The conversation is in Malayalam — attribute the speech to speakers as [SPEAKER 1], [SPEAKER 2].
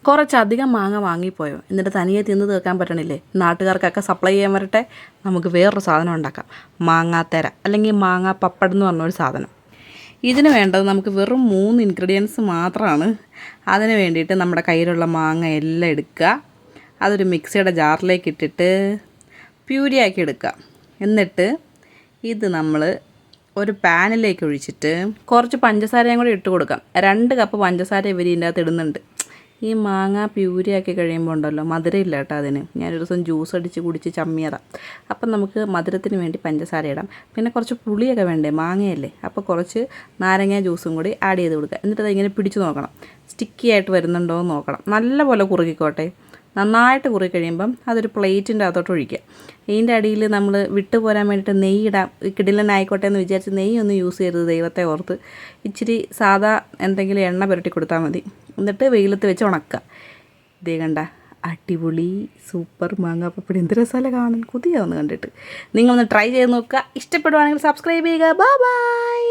[SPEAKER 1] കുറച്ചധികം മാങ്ങ വാങ്ങിപ്പോയോ, എന്നിട്ട് തനിയെ തിന്ന് തീർക്കാൻ പറ്റണില്ലേ? നാട്ടുകാർക്കൊക്കെ സപ്ലൈ ചെയ്യാൻ വരട്ടെ. നമുക്ക് വേറൊരു സാധനം ഉണ്ടാക്കാം, മാങ്ങാത്തേര അല്ലെങ്കിൽ മാങ്ങാ പപ്പടം എന്ന് പറഞ്ഞൊരു സാധനം. ഇതിന് വേണ്ടത് നമുക്ക് വെറും 3 ഇൻഗ്രീഡിയൻസ് മാത്രമാണ്. അതിന് വേണ്ടിയിട്ട് നമ്മുടെ കയ്യിലുള്ള മാങ്ങ എല്ലാം എടുക്കുക, അതൊരു മിക്സിയുടെ ജാറിലേക്ക് ഇട്ടിട്ട് പ്യൂരിയാക്കി എടുക്കുക. എന്നിട്ട് ഇത് നമ്മൾ ഒരു പാനിലേക്ക് ഒഴിച്ചിട്ട് കുറച്ച് പഞ്ചസാരയും കൂടി ഇട്ട് കൊടുക്കാം. 2 കപ്പ് പഞ്ചസാര ഇവർ ഇതിൻ്റെ അകത്ത് ഇടുന്നുണ്ട്. ഈ മാങ്ങ പ്യൂരിയാക്കി കഴിയുമ്പോൾ ഉണ്ടല്ലോ, മധുരം ഇല്ല കേട്ടോ അതിന്. ഞാനൊരു ദിവസം ജ്യൂസ് അടിച്ച് കുടിച്ച് ചമ്മിയതാണ്. അപ്പം നമുക്ക് മധുരത്തിന് വേണ്ടി പഞ്ചസാര ഇടാം. പിന്നെ കുറച്ച് പുളിയൊക്കെ വേണ്ടേ, മാങ്ങയല്ലേ, അപ്പോൾ കുറച്ച് നാരങ്ങ ജ്യൂസും കൂടി ആഡ് ചെയ്ത് കൊടുക്കുക. എന്നിട്ട് അതിങ്ങനെ പിടിച്ച് നോക്കണം, സ്റ്റിക്കി ആയിട്ട് വരുന്നുണ്ടോ എന്ന് നോക്കണം. നല്ലപോലെ കുറുകിക്കോട്ടെ. നന്നായിട്ട് കുറുകി കഴിയുമ്പം അതൊരു പ്ലേറ്റിൻ്റെ അകത്തോട്ട് ഒഴിക്കുക. ഇതിൻ്റെ അടിയിൽ നമ്മൾ വിട്ടു പോരാൻ വേണ്ടിയിട്ട് നെയ്യ് ഇടാം. കിടിലനായിക്കോട്ടെ എന്ന് വിചാരിച്ച് നെയ്യൊന്നും യൂസ് ചെയ്യരുത്, ദൈവത്തെ ഓർത്ത്. ഇച്ചിരി സാധാ എന്തെങ്കിലും എണ്ണ പുരട്ടി കൊടുത്താൽ മതി. എന്നിട്ട് വെയിലത്ത് വെച്ച് ഉണക്കുക. ഇതേ കണ്ട അടിപൊളി സൂപ്പർ മാങ്ങാ പപ്പടി. എന്ത് രസമല്ല കാണാൻ, കൊതിയാവുന്നു കണ്ടിട്ട്. നിങ്ങളൊന്ന് ട്രൈ ചെയ്ത് നോക്കുക. ഇഷ്ടപ്പെടുവാണെങ്കിൽ സബ്സ്ക്രൈബ് ചെയ്യുക. Bye bye.